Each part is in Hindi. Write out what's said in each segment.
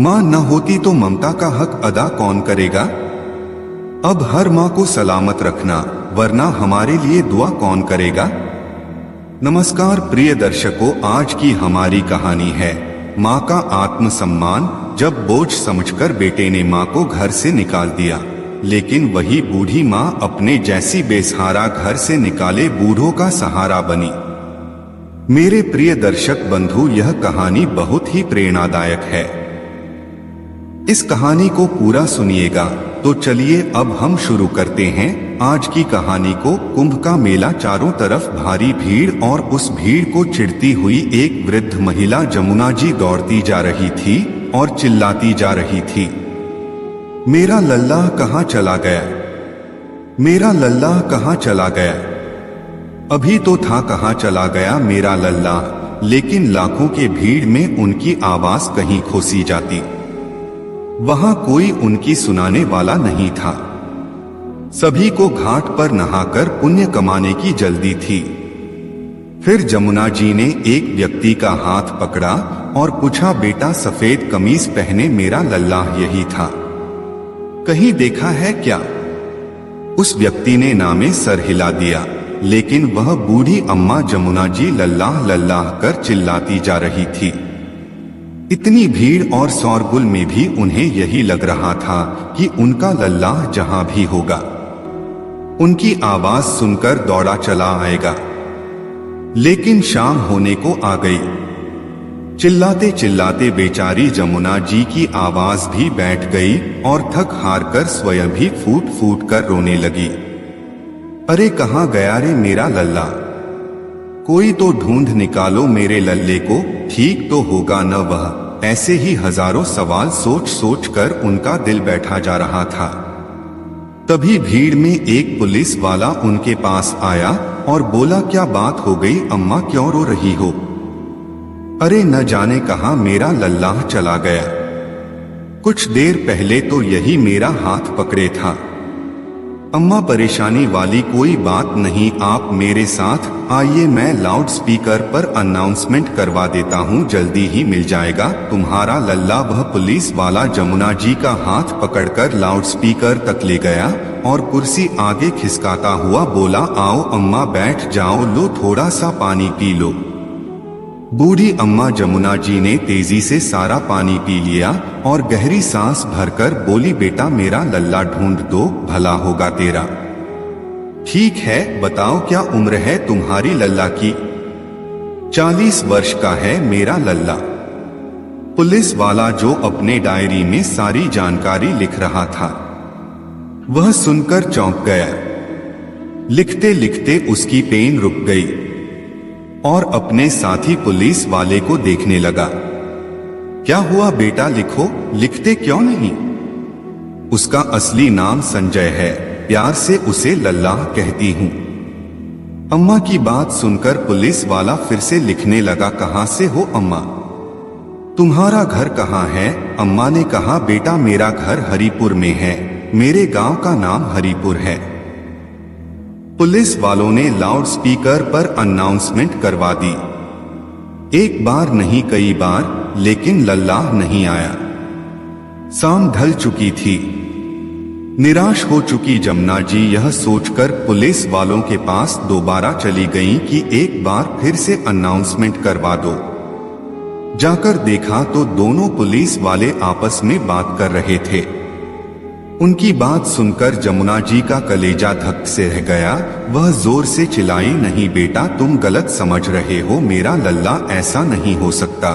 माँ न होती तो ममता का हक अदा कौन करेगा। अब हर माँ को सलामत रखना, वरना हमारे लिए दुआ कौन करेगा। नमस्कार प्रिय दर्शकों, आज की हमारी कहानी है माँ का आत्मसम्मान। जब बोझ समझकर बेटे ने माँ को घर से निकाल दिया, लेकिन वही बूढ़ी माँ अपने जैसी बेसहारा घर से निकाले बूढ़ों का सहारा बनी। मेरे प्रिय दर्शक बंधु, यह कहानी बहुत ही प्रेरणादायक है। इस कहानी को पूरा सुनिएगा। तो चलिए अब हम शुरू करते हैं आज की कहानी को। कुंभ का मेला, चारों तरफ भारी भीड़ और उस भीड़ को चिढ़ती हुई एक वृद्ध महिला जमुना जी दौड़ती जा रही थी और चिल्लाती जा रही थी, मेरा लल्ला कहाँ चला गया, मेरा लल्ला कहाँ चला गया। अभी तो था, कहाँ चला गया मेरा लल्ला। लेकिन लाखों के भीड़ में उनकी आवाज कहीं खोसी जाती। वहां कोई उनकी सुनाने वाला नहीं था। सभी को घाट पर नहाकर पुण्य कमाने की जल्दी थी। फिर जमुना जी ने एक व्यक्ति का हाथ पकड़ा और पूछा, बेटा सफेद कमीज पहने मेरा लल्ला यही था, कहीं देखा है क्या। उस व्यक्ति ने नामे सर हिला दिया, लेकिन वह बूढ़ी अम्मा जमुना जी लल्लाह लल्लाह कर चिल्लाती जा रही थी। इतनी भीड़ और शोरगुल में भी उन्हें यही लग रहा था कि उनका लल्लाह जहां भी होगा, उनकी आवाज सुनकर दौड़ा चला आएगा। लेकिन शाम होने को आ गई। चिल्लाते चिल्लाते बेचारी जमुना जी की आवाज भी बैठ गई और थक हार कर स्वयं भी फूट फूट कर रोने लगी। अरे कहाँ गया रे मेरा लल्ला, कोई तो ढूंढ निकालो मेरे लल्ले को, ठीक तो होगा न वह। ऐसे ही हजारों सवाल सोच सोच कर उनका दिल बैठा जा रहा था। तभी भीड़ में एक पुलिस वाला उनके पास आया और बोला, क्या बात हो गई अम्मा, क्यों रो रही हो। अरे न जाने कहाँ मेरा लल्ला चला गया, कुछ देर पहले तो यही मेरा हाथ पकड़े था। अम्मा परेशानी वाली कोई बात नहीं, आप मेरे साथ आइए, मैं लाउड स्पीकर पर अनाउंसमेंट करवा देता हूँ, जल्दी ही मिल जाएगा तुम्हारा लल्ला। वह पुलिस वाला जमुना जी का हाथ पकड़कर लाउड स्पीकर तक ले गया और कुर्सी आगे खिसकाता हुआ बोला, आओ अम्मा बैठ जाओ, लो थोड़ा सा पानी पी लो। बूढ़ी अम्मा जमुना जी ने तेजी से सारा पानी पी लिया और गहरी सांस भरकर बोली, बेटा मेरा लल्ला ढूंढ दो, भला होगा तेरा। ठीक है, बताओ क्या उम्र है तुम्हारी लल्ला की। 40 वर्ष का है मेरा लल्ला। पुलिस वाला जो अपने डायरी में सारी जानकारी लिख रहा था, वह सुनकर चौंक गया। लिखते लिखते उसकी पेन रुक गई और अपने साथी पुलिस वाले को देखने लगा। क्या हुआ बेटा, लिखो, लिखते क्यों नहीं। उसका असली नाम संजय है, प्यार से उसे लल्ला कहती हूँ। अम्मा की बात सुनकर पुलिस वाला फिर से लिखने लगा, कहाँ से हो अम्मा, तुम्हारा घर कहाँ है। अम्मा ने कहा, बेटा मेरा घर हरिपुर में है, मेरे गांव का नाम हरिपुर है। पुलिस वालों ने लाउड स्पीकर पर अनाउंसमेंट करवा दी। एक बार नहीं कई बार, लेकिन लल्ला नहीं आया। शाम ढल चुकी थी। निराश हो चुकी जमुना जी यह सोचकर पुलिस वालों के पास दोबारा चली गईं कि एक बार फिर से अनाउंसमेंट करवा दो। जाकर देखा तो दोनों पुलिस वाले आपस में बात कर रहे थे। उनकी बात सुनकर जमुना जी का कलेजा धक से रह गया। वह जोर से चिल्लाई, नहीं बेटा तुम गलत समझ रहे हो, मेरा लल्ला ऐसा नहीं हो सकता।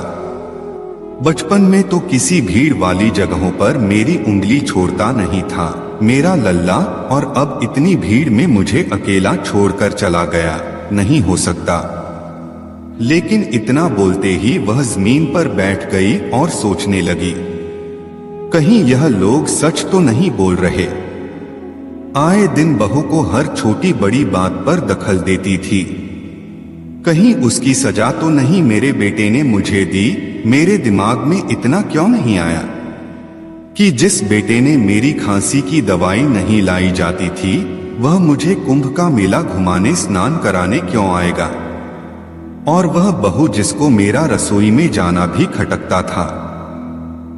बचपन में तो किसी भीड़ वाली जगहों पर मेरी उंगली छोड़ता नहीं था मेरा लल्ला, और अब इतनी भीड़ में मुझे अकेला छोड़कर चला गया, नहीं हो सकता। लेकिन इतना बोलते ही वह जमीन पर बैठ गई और सोचने लगी, कहीं यह लोग सच तो नहीं बोल रहे। आए दिन बहू को हर छोटी बड़ी बात पर दखल देती थी, कहीं उसकी सजा तो नहीं मेरे बेटे ने मुझे दी। मेरे दिमाग में इतना क्यों नहीं आया कि जिस बेटे ने मेरी खांसी की दवाई नहीं लाई जाती थी, वह मुझे कुंभ का मेला घुमाने स्नान कराने क्यों आएगा। और वह बहू जिसको मेरा रसोई में जाना भी खटकता था,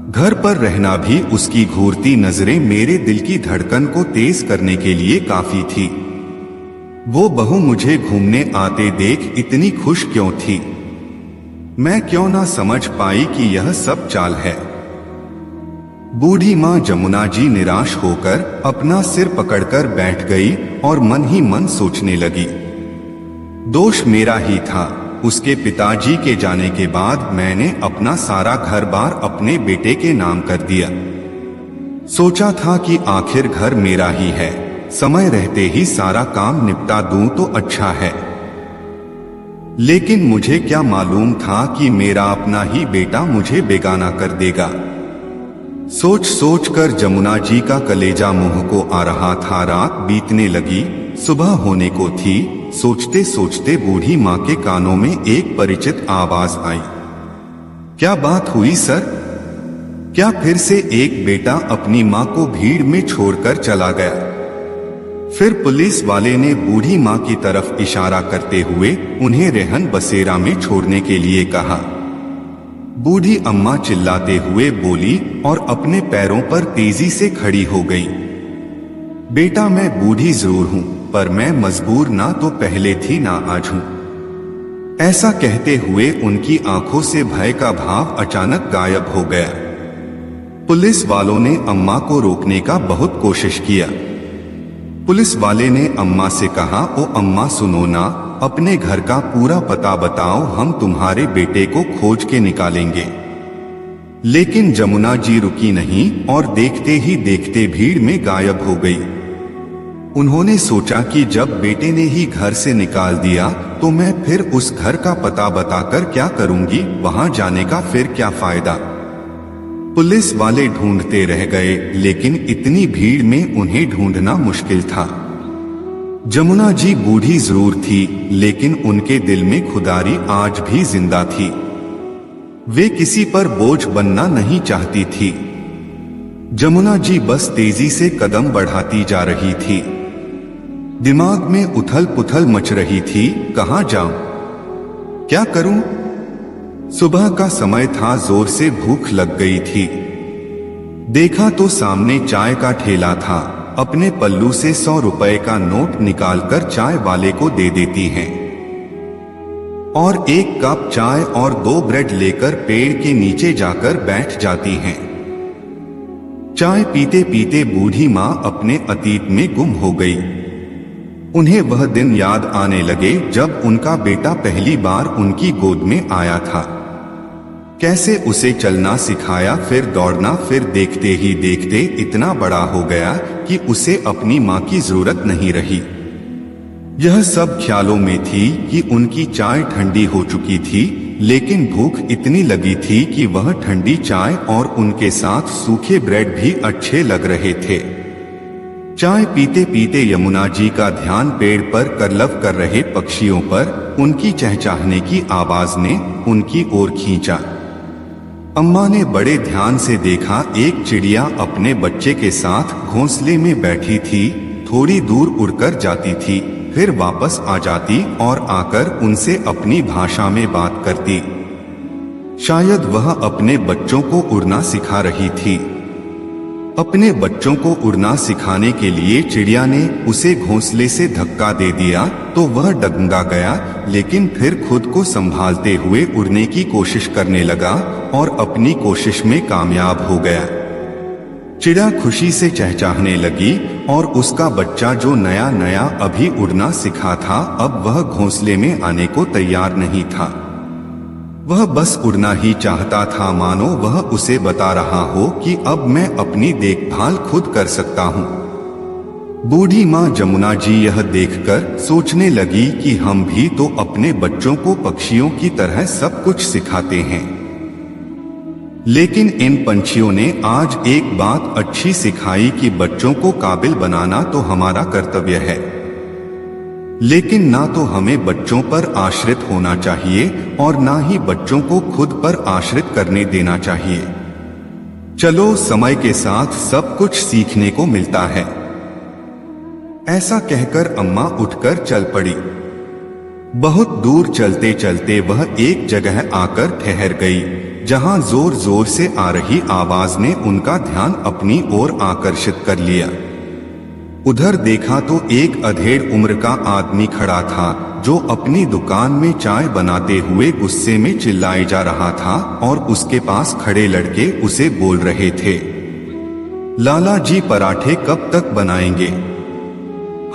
घर पर रहना भी उसकी घूरती नजरें मेरे दिल की धड़कन को तेज करने के लिए काफी थी। वो बहू मुझे घूमने आते देख इतनी खुश क्यों थी? मैं क्यों ना समझ पाई कि यह सब चाल है। बूढ़ी माँ जमुना जी निराश होकर अपना सिर पकड़कर बैठ गई और मन ही मन सोचने लगी, दोष मेरा ही था। उसके पिताजी के जाने के बाद मैंने अपना सारा घर बार अपने बेटे के नाम कर दिया। सोचा था कि आखिर घर मेरा ही है, समय रहते ही सारा काम निपटा दूं तो अच्छा है। लेकिन मुझे क्या मालूम था कि मेरा अपना ही बेटा मुझे बेगाना कर देगा। सोच सोच कर जमुना जी का कलेजा मुंह को आ रहा था। रात बीतने लगी, सुबह होने को थी। सोचते सोचते बूढ़ी माँ के कानों में एक परिचित आवाज आई। क्या बात हुई सर? क्या फिर से एक बेटा अपनी माँ को भीड़ में छोड़कर चला गया? फिर पुलिस वाले ने बूढ़ी माँ की तरफ इशारा करते हुए उन्हें रेहन बसेरा में छोड़ने के लिए कहा। बूढ़ी अम्मा चिल्लाते हुए बोली और अपने पैरों पर तेजी से खड़ी हो गई। बेटा मैं बूढ़ी जरूर हूं, पर मैं मजबूर ना तो पहले थी ना आज हूं। ऐसा कहते हुए उनकी आंखों से भय का भाव अचानक गायब हो गया। पुलिस वालों ने अम्मा को रोकने का बहुत कोशिश किया। पुलिस वाले ने अम्मा से कहा, ओ अम्मा सुनो ना, अपने घर का पूरा पता बताओ, हम तुम्हारे बेटे को खोज के निकालेंगे। लेकिन जमुना जी रुकी नहीं और देखते ही देखते भीड़ में गायब हो गई। उन्होंने सोचा कि जब बेटे ने ही घर से निकाल दिया तो मैं फिर उस घर का पता बताकर क्या करूंगी, वहां जाने का फिर क्या फायदा। पुलिस वाले ढूंढते रह गए, लेकिन इतनी भीड़ में उन्हें ढूंढना मुश्किल था। जमुना जी बूढ़ी जरूर थी, लेकिन उनके दिल में खुदारी आज भी जिंदा थी। वे किसी पर बोझ बनना नहीं चाहती थी। जमुना जी बस तेजी से कदम बढ़ाती जा रही थी। दिमाग में उथल पुथल मच रही थी, कहां जाऊं, क्या करूं? सुबह का समय था, जोर से भूख लग गई थी। देखा तो सामने चाय का ठेला था। अपने पल्लू से 100 रुपए का नोट निकालकर चाय वाले को दे देती हैं और एक कप चाय और 2 ब्रेड लेकर पेड़ के नीचे जाकर बैठ जाती हैं। चाय पीते पीते बूढ़ी माँ अपने अतीत में गुम हो गई। उन्हें वह दिन याद आने लगे जब उनका बेटा पहली बार उनकी गोद में आया था। कैसे उसे चलना सिखाया, फिर दौड़ना, फिर देखते ही देखते इतना बड़ा हो गया कि उसे अपनी माँ की जरूरत नहीं रही। यह सब ख्यालों में थी कि उनकी चाय ठंडी हो चुकी थी, लेकिन भूख इतनी लगी थी कि वह ठंडी चाय और उनके साथ सूखे ब्रेड भी अच्छे लग रहे थे। चाय पीते पीते यमुना जी का ध्यान पेड़ पर करलव कर रहे पक्षियों पर उनकी चहचहाने की आवाज ने उनकी ओर खींचा। अम्मा ने बड़े ध्यान से देखा, एक चिड़िया अपने बच्चे के साथ घोंसले में बैठी थी। थोड़ी दूर उड़कर जाती थी, फिर वापस आ जाती और आकर उनसे अपनी भाषा में बात करती। शायद वह अपने बच्चों को उड़ना सिखा रही थी। अपने बच्चों को उड़ना सिखाने के लिए चिड़िया ने उसे घोंसले से धक्का दे दिया तो वह डगमगा गया, लेकिन फिर खुद को संभालते हुए उड़ने की कोशिश करने लगा और अपनी कोशिश में कामयाब हो गया। चिड़िया खुशी से चहचहाने लगी और उसका बच्चा जो नया नया अभी उड़ना सीखा था, अब वह घोंसले में आने को तैयार नहीं था। वह बस उड़ना ही चाहता था, मानो वह उसे बता रहा हो कि अब मैं अपनी देखभाल खुद कर सकता हूँ। बूढ़ी माँ जमुना जी यह देखकर सोचने लगी कि हम भी तो अपने बच्चों को पक्षियों की तरह सब कुछ सिखाते हैं, लेकिन इन पंछियों ने आज एक बात अच्छी सिखाई कि बच्चों को काबिल बनाना तो हमारा कर्तव्य है, लेकिन ना तो हमें बच्चों पर आश्रित होना चाहिए और ना ही बच्चों को खुद पर आश्रित करने देना चाहिए। चलो, समय के साथ सब कुछ सीखने को मिलता है। ऐसा कहकर अम्मा उठकर चल पड़ी। बहुत दूर चलते चलते वह एक जगह आकर ठहर गई जहां जोर जोर से आ रही आवाज ने उनका ध्यान अपनी ओर आकर्षित कर लिया। उधर देखा तो एक अधेड़ उम्र का आदमी खड़ा था जो अपनी दुकान में चाय बनाते हुए गुस्से में चिल्लाए जा रहा था और उसके पास खड़े लड़के उसे बोल रहे थे, लाला जी पराठे कब तक बनाएंगे?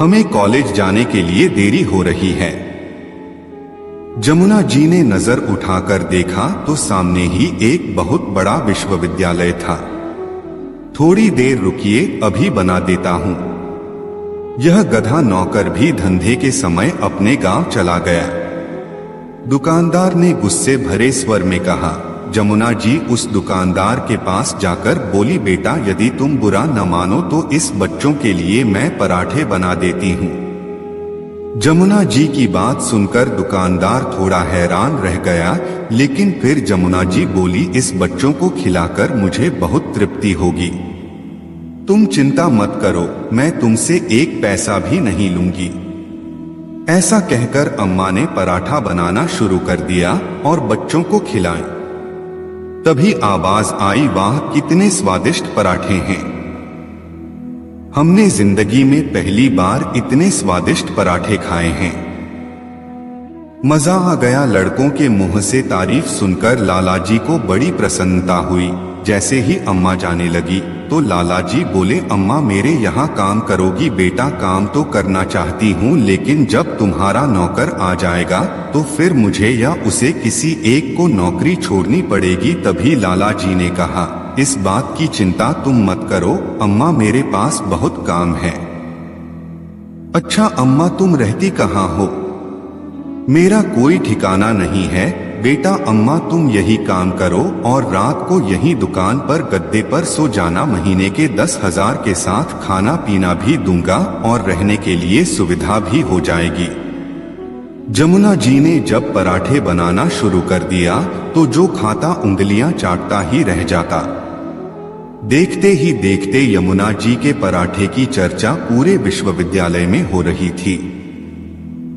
हमें कॉलेज जाने के लिए देरी हो रही है। जमुना जी ने नजर उठाकर देखा तो सामने ही एक बहुत बड़ा विश्वविद्यालय था। थोड़ी देर रुकिए, अभी बना देता हूं। यह गधा नौकर भी धंधे के समय अपने गांव चला गया। दुकानदार ने गुस्से भरे स्वर में कहा। जमुना जी उस दुकानदार के पास जाकर बोली, बेटा यदि तुम बुरा न मानो तो इस बच्चों के लिए मैं पराठे बना देती हूँ। जमुना जी की बात सुनकर दुकानदार थोड़ा हैरान रह गया, लेकिन फिर जमुना जी बोली, इस बच्चों को खिलाकर मुझे बहुत तृप्ति होगी। तुम चिंता मत करो, मैं तुमसे एक पैसा भी नहीं लूंगी। ऐसा कहकर अम्मा ने पराठा बनाना शुरू कर दिया और बच्चों को खिलाए। तभी आवाज आई, वाह कितने स्वादिष्ट पराठे हैं। हमने जिंदगी में पहली बार इतने स्वादिष्ट पराठे खाए हैं। मजा आ गया। लड़कों के मुंह से तारीफ सुनकर लाला जी को बड़ी प्रसन्नता हुई। जैसे ही अम्मा जाने लगी तो लाला जी बोले, अम्मा मेरे यहाँ काम करोगी? बेटा काम तो करना चाहती हूँ, लेकिन जब तुम्हारा नौकर आ जाएगा तो फिर मुझे या उसे किसी एक को नौकरी छोड़नी पड़ेगी। तभी लाला जी ने कहा, इस बात की चिंता तुम मत करो अम्मा, मेरे पास बहुत काम है। अच्छा अम्मा तुम रहती कहाँ हो? मेरा कोई ठिकाना नहीं है बेटा। अम्मा तुम यही काम करो और रात को यही दुकान पर गद्दे पर सो जाना। महीने के 10,000 के साथ खाना पीना भी दूंगा और रहने के लिए सुविधा भी हो जाएगी। जमुना जी ने जब पराठे बनाना शुरू कर दिया तो जो खाता उंगलियां चाटता ही रह जाता। देखते ही देखते यमुना जी के पराठे की चर्चा पूरे विश्वविद्यालय में हो रही थी।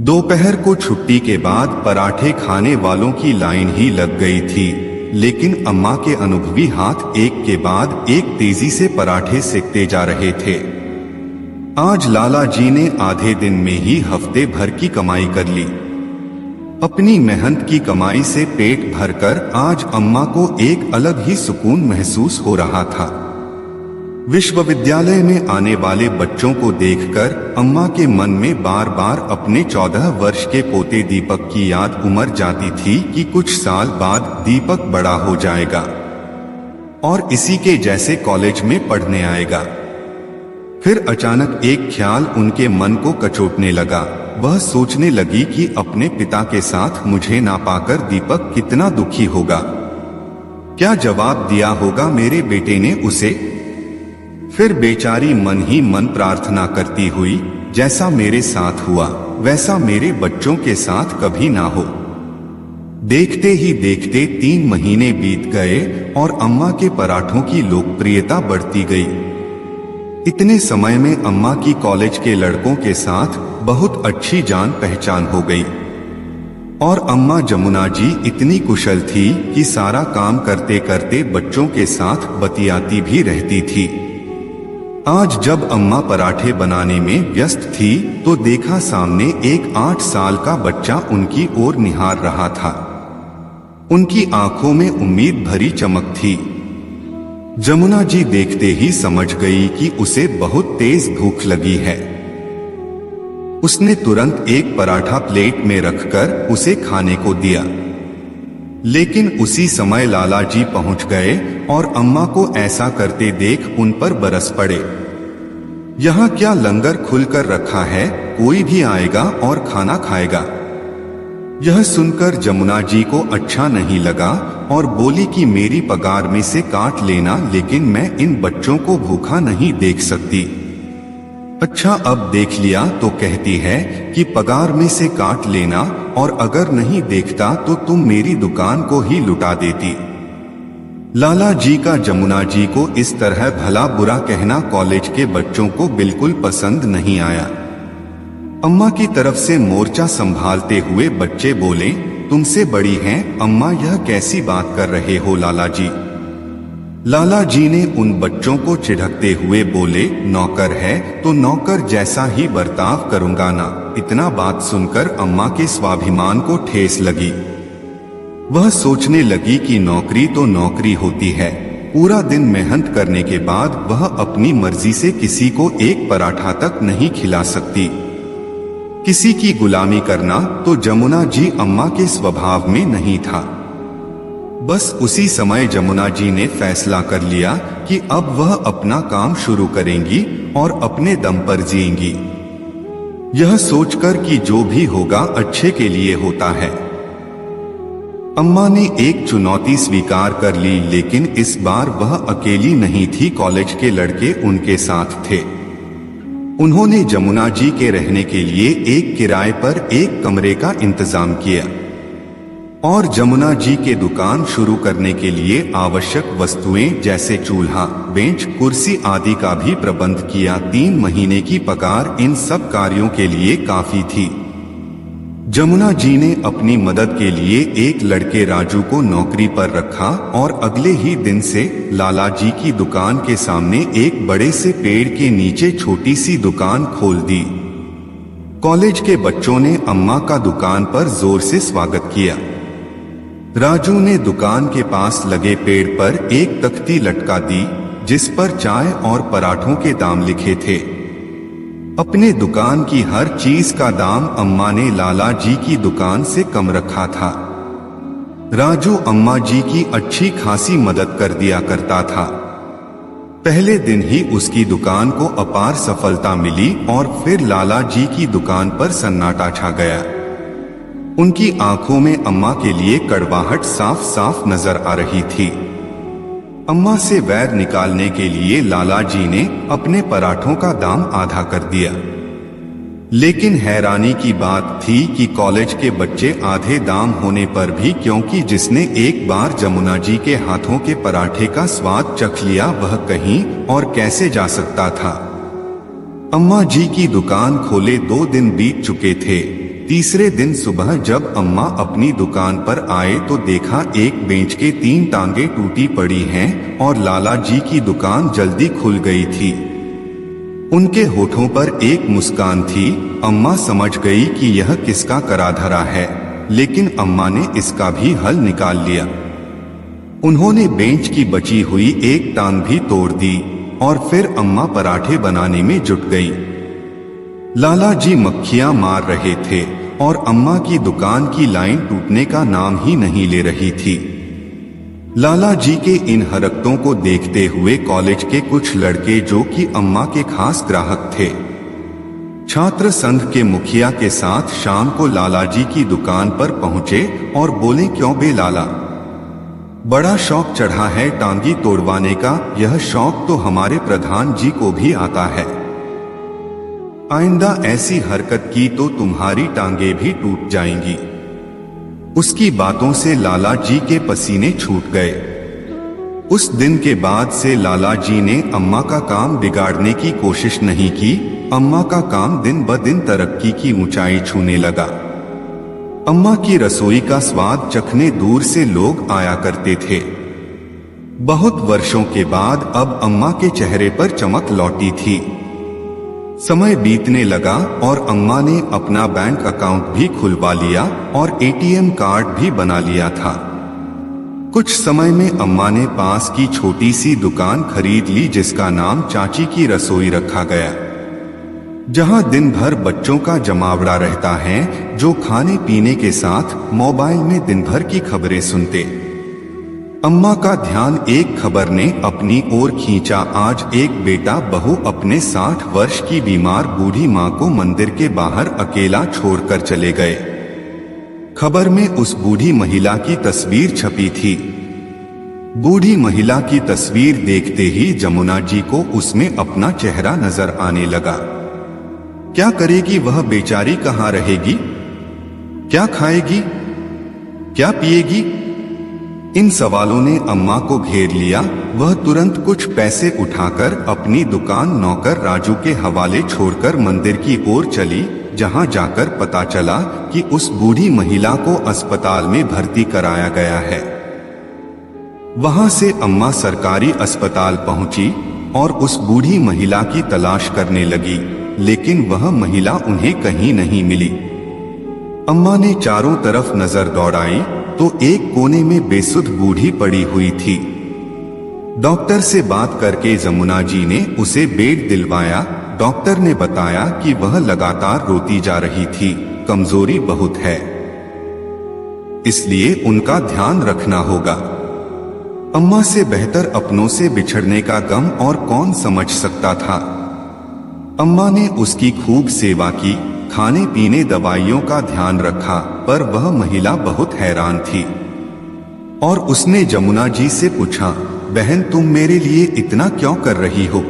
दोपहर को छुट्टी के बाद पराठे खाने वालों की लाइन ही लग गई थी, लेकिन अम्मा के अनुभवी हाथ एक के बाद एक तेजी से पराठे सेकते जा रहे थे। आज लाला जी ने आधे दिन में ही हफ्ते भर की कमाई कर ली। अपनी मेहनत की कमाई से पेट भरकर आज अम्मा को एक अलग ही सुकून महसूस हो रहा था। विश्वविद्यालय में आने वाले बच्चों को देखकर अम्मा के मन में बार बार अपने 14 वर्ष के पोते दीपक की याद उमड़ जाती थी कि कुछ साल बाद दीपक बड़ा हो जाएगा और इसी के जैसे कॉलेज में पढ़ने आएगा। फिर अचानक एक ख्याल उनके मन को कचोटने लगा। वह सोचने लगी कि अपने पिता के साथ मुझे ना पाकर दीपक कितना दुखी होगा। क्या जवाब दिया होगा मेरे बेटे ने उसे? फिर बेचारी मन ही मन प्रार्थना करती हुई, जैसा मेरे साथ हुआ वैसा मेरे बच्चों के साथ कभी ना हो। देखते ही देखते 3 महीने बीत गए और अम्मा के पराठों की लोकप्रियता बढ़ती गई। इतने समय में अम्मा की कॉलेज के लड़कों के साथ बहुत अच्छी जान पहचान हो गई और अम्मा जमुना जी इतनी कुशल थी कि सारा काम करते करते बच्चों के साथ बतियाती भी रहती थी। आज जब अम्मा पराठे बनाने में व्यस्त थी तो देखा सामने एक 8 साल का बच्चा उनकी ओर निहार रहा था। उनकी आंखों में उम्मीद भरी चमक थी। जमुना जी देखते ही समझ गई कि उसे बहुत तेज भूख लगी है। उसने तुरंत एक पराठा प्लेट में रखकर उसे खाने को दिया, लेकिन उसी समय लाला जी पहुंच गए और अम्मा को ऐसा करते देख उन पर बरस पड़े। यहाँ क्या लंगर खुलकर रखा है? कोई भी आएगा और खाना खाएगा। यह सुनकर जमुना जी को अच्छा नहीं लगा और बोली कि मेरी पगार में से काट लेना, लेकिन मैं इन बच्चों को भूखा नहीं देख सकती। अच्छा अब देख लिया तो कहती है कि पगार में से काट लेना और अगर नहीं देखता तो तुम मेरी दुकान को ही लुटा देती। लाला जी का जमुना जी को इस तरह भला बुरा कहना कॉलेज के बच्चों को बिल्कुल पसंद नहीं आया। अम्मा की तरफ से मोर्चा संभालते हुए बच्चे बोले, तुमसे बड़ी हैं। अम्मा, यह कैसी बात कर रहे हो लाला जी? लाला जी ने उन बच्चों को चिढ़कते हुए बोले, नौकर है तो नौकर जैसा ही बर्ताव करूंगा ना। इतना बात सुनकर अम्मा के स्वाभिमान को ठेस लगी। वह सोचने लगी कि नौकरी तो नौकरी होती है। पूरा दिन मेहनत करने के बाद वह अपनी मर्जी से किसी को एक पराठा तक नहीं खिला सकती। किसी की गुलामी करना तो जमुना जी अम्मा के स्वभाव में नहीं था। बस उसी समय जमुना जी ने फैसला कर लिया कि अब वह अपना काम शुरू करेंगी और अपने दम पर जिएंगी, यह सोचकर कि जो भी होगा अच्छे के लिए होता है। अम्मा ने एक चुनौती स्वीकार कर ली, लेकिन इस बार वह अकेली नहीं थी। कॉलेज के लड़के उनके साथ थे। उन्होंने जमुना जी के रहने के लिए एक किराए पर एक कमरे का इंतजाम किया और जमुना जी के दुकान शुरू करने के लिए आवश्यक वस्तुएं जैसे चूल्हा, बेंच, कुर्सी आदि का भी प्रबंध किया। 3 महीने की पगार इन सब कार्यों के लिए काफी थी। जमुना जी ने अपनी मदद के लिए एक लड़के राजू को नौकरी पर रखा और अगले ही दिन से लाला जी की दुकान के सामने एक बड़े से पेड़ के नीचे छोटी सी दुकान खोल दी। कॉलेज के बच्चों ने अम्मा का दुकान पर जोर से स्वागत किया। राजू ने दुकान के पास लगे पेड़ पर एक तख्ती लटका दी जिस पर चाय और पराठों के दाम लिखे थे। अपने दुकान की हर चीज का दाम अम्मा ने लाला जी की दुकान से कम रखा था। राजू अम्मा जी की अच्छी खासी मदद कर दिया करता था। पहले दिन ही उसकी दुकान को अपार सफलता मिली और फिर लाला जी की दुकान पर सन्नाटा छा गया। उनकी आंखों में अम्मा के लिए कड़वाहट साफ साफ नजर आ रही थी। अम्मा से वैर निकालने के लिए लाला जी ने अपने पराठों का दाम आधा कर दिया। लेकिन हैरानी की बात थी कि कॉलेज के बच्चे आधे दाम होने पर भी, क्योंकि जिसने एक बार जमुना जी के हाथों के पराठे का स्वाद चख लिया वह कहीं और कैसे जा सकता था। अम्मा जी की दुकान खोले 2 दिन बीत चुके थे। तीसरे दिन सुबह जब अम्मा अपनी दुकान पर आए तो देखा एक बेंच के 3 टांगे टूटी पड़ी हैं और लाला जी की दुकान जल्दी खुल गई थी। उनके होठों पर एक मुस्कान थी। अम्मा समझ गई कि यह किसका करा धरा है, लेकिन अम्मा ने इसका भी हल निकाल लिया। उन्होंने बेंच की बची हुई एक टांग भी तोड़ दी और फिर अम्मा पराठे बनाने में जुट गई। लाला जी मक्खियां मार रहे थे और अम्मा की दुकान की लाइन टूटने का नाम ही नहीं ले रही थी। लाला जी के इन हरकतों को देखते हुए कॉलेज के कुछ लड़के, जो कि अम्मा के खास ग्राहक थे, छात्र संघ के मुखिया के साथ शाम को लाला जी की दुकान पर पहुंचे और बोले, क्यों बे लाला, बड़ा शौक चढ़ा है टांगी तोड़वाने का। यह शौक तो हमारे प्रधान जी को भी आता है। आइंदा ऐसी हरकत की तो तुम्हारी टांगे भी टूट जाएंगी। उसकी बातों से लाला जी के पसीने छूट गए। उस दिन के बाद से लाला जी ने अम्मा का काम बिगाड़ने की कोशिश नहीं की। अम्मा का काम दिन ब दिन तरक्की की ऊंचाई छूने लगा। अम्मा की रसोई का स्वाद चखने दूर से लोग आया करते थे। बहुत वर्षों के बाद अब अम्मा के चेहरे पर चमक लौटी थी। समय बीतने लगा और अम्मा ने अपना बैंक अकाउंट भी खुलवा लिया और एटीएम कार्ड भी बना लिया था। कुछ समय में अम्मा ने पास की छोटी सी दुकान खरीद ली जिसका नाम चाची की रसोई रखा गया, जहां दिन भर बच्चों का जमावड़ा रहता है, जो खाने पीने के साथ मोबाइल में दिन भर की खबरें सुनते। अम्मा का ध्यान एक खबर ने अपनी ओर खींचा। आज एक बेटा बहू अपने 60 वर्ष की बीमार बूढ़ी मां को मंदिर के बाहर अकेला छोड़कर चले गए। खबर में उस बूढ़ी महिला की तस्वीर छपी थी। बूढ़ी महिला की तस्वीर देखते ही जमुना जी को उसमें अपना चेहरा नजर आने लगा। क्या करेगी वह बेचारी, कहाँ रहेगी, क्या खाएगी, क्या पिएगी? इन सवालों ने अम्मा को घेर लिया। वह तुरंत कुछ पैसे उठाकर अपनी दुकान नौकर राजू के हवाले छोड़कर मंदिर की ओर चली, जहां जाकर पता चला कि उस बूढ़ी महिला को अस्पताल में भर्ती कराया गया है। वहां से अम्मा सरकारी अस्पताल पहुंची और उस बूढ़ी महिला की तलाश करने लगी, लेकिन वह महिला उन्हें कहीं नहीं मिली। अम्मा ने चारों तरफ नजर दौड़ाई तो एक कोने में बेसुध बूढ़ी पड़ी हुई थी। डॉक्टर से बात करके जमुना जी ने उसे बेड दिलवाया। डॉक्टर ने बताया कि वह लगातार रोती जा रही थी, कमजोरी बहुत है, इसलिए उनका ध्यान रखना होगा। अम्मा से बेहतर अपनों से बिछड़ने का गम और कौन समझ सकता था। अम्मा ने उसकी खूब सेवा की, खाने पीने दवाइयों का ध्यान रखा, पर वह महिला बहुत हैरान थी और उसने जमुना जी से पूछा, बहन तुम मेरे लिए इतना क्यों कर रही हो?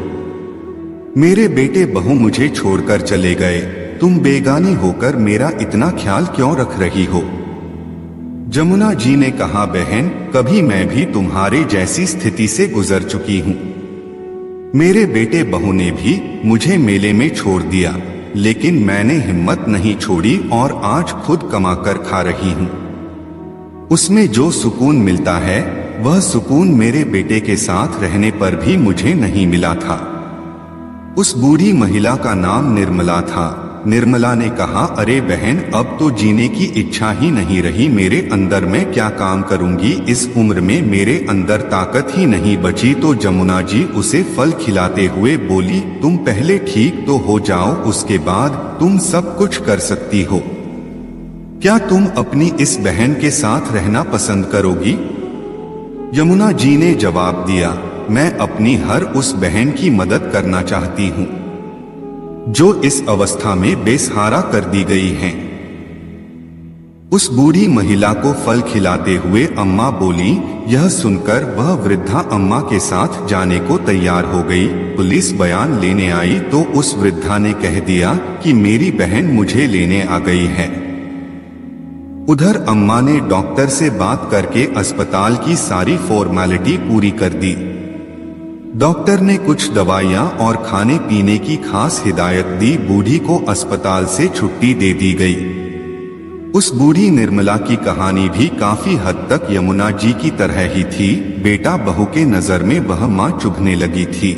मेरे बेटे बहू मुझे छोड़कर चले गए, तुम बेगानी होकर मेरा इतना ख्याल क्यों रख रही हो? जमुना जी ने कहा, बहन कभी मैं भी तुम्हारे जैसी स्थिति से गुजर चुकी हूँ। मेरे बेटे बहू ने भी मुझे मेले में छोड़ दिया, लेकिन मैंने हिम्मत नहीं छोड़ी और आज खुद कमाकर खा रही हूँ। उसमें जो सुकून मिलता है वह सुकून मेरे बेटे के साथ रहने पर भी मुझे नहीं मिला था। उस बूढ़ी महिला का नाम निर्मला था। निर्मला ने कहा, अरे बहन अब तो जीने की इच्छा ही नहीं रही मेरे अंदर, मैं क्या काम करूंगी, इस उम्र में मेरे अंदर ताकत ही नहीं बची। तो जमुना जी उसे फल खिलाते हुए बोली, तुम पहले ठीक तो हो जाओ, उसके बाद तुम सब कुछ कर सकती हो। क्या तुम अपनी इस बहन के साथ रहना पसंद करोगी? यमुना जी ने जवाब दिया, मैं अपनी हर उस बहन की मदद करना चाहती हूँ जो इस अवस्था में बेसहारा कर दी गई हैं। उस बूढ़ी महिला को फल खिलाते हुए अम्मा बोली। यह सुनकर वह वृद्धा अम्मा के साथ जाने को तैयार हो गई। पुलिस बयान लेने आई तो उस वृद्धा ने कह दिया कि मेरी बहन मुझे लेने आ गई है। उधर अम्मा ने डॉक्टर से बात करके अस्पताल की सारी फॉर्मेलिटी पूरी कर दी। डॉक्टर ने कुछ दवाइयां और खाने पीने की खास हिदायत दी। बूढ़ी को अस्पताल से छुट्टी दे दी गई। उस बूढ़ी निर्मला की कहानी भी काफी हद तक यमुना जी की तरह ही थी। बेटा बहू के नजर में वह मां चुभने लगी थी,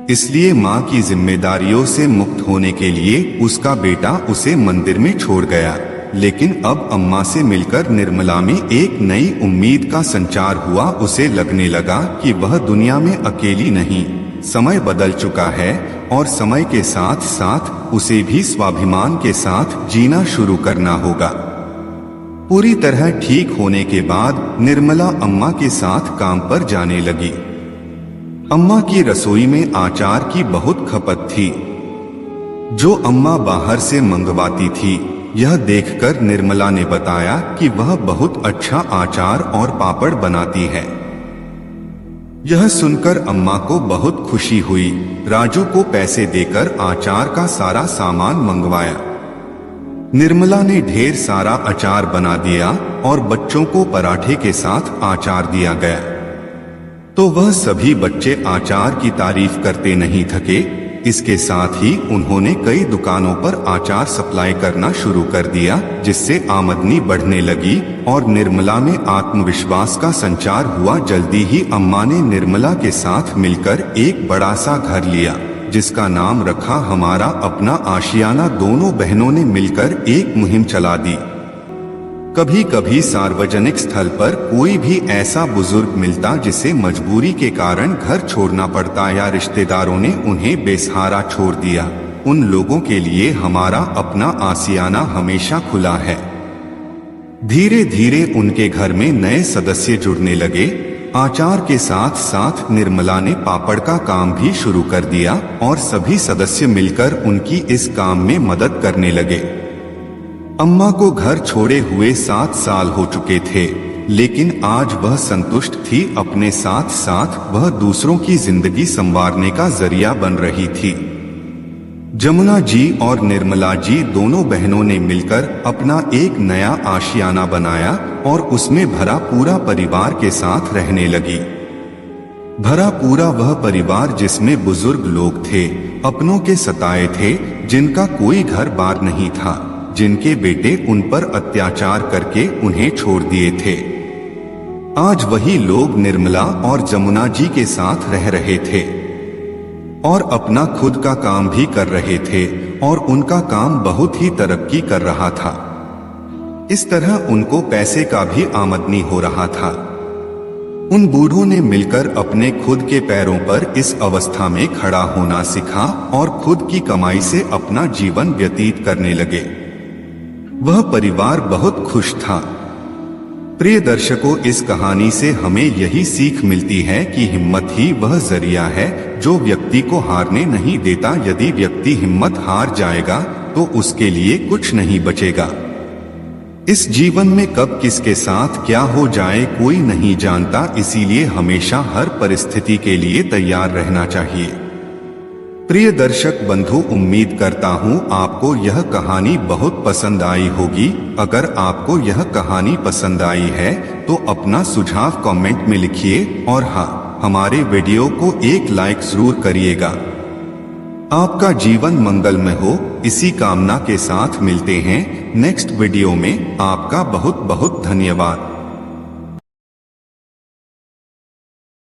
इसलिए मां की जिम्मेदारियों से मुक्त होने के लिए उसका बेटा उसे मंदिर में छोड़ गया। लेकिन अब अम्मा से मिलकर निर्मला में एक नई उम्मीद का संचार हुआ। उसे लगने लगा कि वह दुनिया में अकेली नहीं, समय बदल चुका है और समय के साथ साथ उसे भी स्वाभिमान के साथ जीना शुरू करना होगा। पूरी तरह ठीक होने के बाद निर्मला अम्मा के साथ काम पर जाने लगी। अम्मा की रसोई में आचार की बहुत खपत थी, जो अम्मा बाहर से मंगवाती थी। यह देखकर निर्मला ने बताया कि वह बहुत अच्छा आचार और पापड़ बनाती है। यह सुनकर अम्मा को बहुत खुशी हुई। राजू को पैसे देकर आचार का सारा सामान मंगवाया। निर्मला ने ढेर सारा अचार बना दिया और बच्चों को पराठे के साथ आचार दिया गया। तो वह सभी बच्चे आचार की तारीफ करते नहीं थके। इसके साथ ही उन्होंने कई दुकानों पर आचार सप्लाई करना शुरू कर दिया, जिससे आमदनी बढ़ने लगी और निर्मला में आत्मविश्वास का संचार हुआ। जल्दी ही अम्मा ने निर्मला के साथ मिलकर एक बड़ा सा घर लिया, जिसका नाम रखा हमारा अपना आशियाना। दोनों बहनों ने मिलकर एक मुहिम चला दी। कभी कभी सार्वजनिक स्थल पर कोई भी ऐसा बुजुर्ग मिलता जिसे मजबूरी के कारण घर छोड़ना पड़ता या रिश्तेदारों ने उन्हें बेसहारा छोड़ दिया, उन लोगों के लिए हमारा अपना आशियाना हमेशा खुला है। धीरे धीरे उनके घर में नए सदस्य जुड़ने लगे। आचार के साथ साथ निर्मला ने पापड़ का काम भी शुरू कर दिया और सभी सदस्य मिलकर उनकी इस काम में मदद करने लगे। अम्मा को घर छोड़े हुए 7 साल हो चुके थे, लेकिन आज वह संतुष्ट थी। अपने साथ साथ वह दूसरों की जिंदगी संवारने का जरिया बन रही थी। जमुना जी और निर्मला जी दोनों बहनों ने मिलकर अपना एक नया आशियाना बनाया और उसमें भरा पूरा परिवार के साथ रहने लगी। भरा पूरा वह परिवार जिसमें बुजुर्ग लोग थे, अपनों के सताए थे, जिनका कोई घर बार नहीं था, जिनके बेटे उन पर अत्याचार करके उन्हें छोड़ दिए थे। आज वही लोग निर्मला और जमुना जी के साथ रह रहे थे और अपना खुद का काम भी कर रहे थे और उनका काम बहुत ही तरक्की कर रहा था। इस तरह उनको पैसे का भी आमदनी हो रहा था। उन बूढ़ों ने मिलकर अपने खुद के पैरों पर इस अवस्था में खड़ा होना सीखा और खुद की कमाई से अपना जीवन व्यतीत करने लगे। वह परिवार बहुत खुश था। प्रिय दर्शकों, इस कहानी से हमें यही सीख मिलती है कि हिम्मत ही वह जरिया है जो व्यक्ति को हारने नहीं देता। यदि व्यक्ति हिम्मत हार जाएगा तो उसके लिए कुछ नहीं बचेगा। इस जीवन में कब किसके साथ क्या हो जाए कोई नहीं जानता, इसीलिए हमेशा हर परिस्थिति के लिए तैयार रहना चाहिए। प्रिय दर्शक बंधु, उम्मीद करता हूँ आपको यह कहानी बहुत पसंद आई होगी। अगर आपको यह कहानी पसंद आई है तो अपना सुझाव कमेंट में लिखिए और हाँ, हमारे वीडियो को एक लाइक जरूर करिएगा। आपका जीवन मंगलमय हो, इसी कामना के साथ मिलते हैं नेक्स्ट वीडियो में। आपका बहुत बहुत धन्यवाद।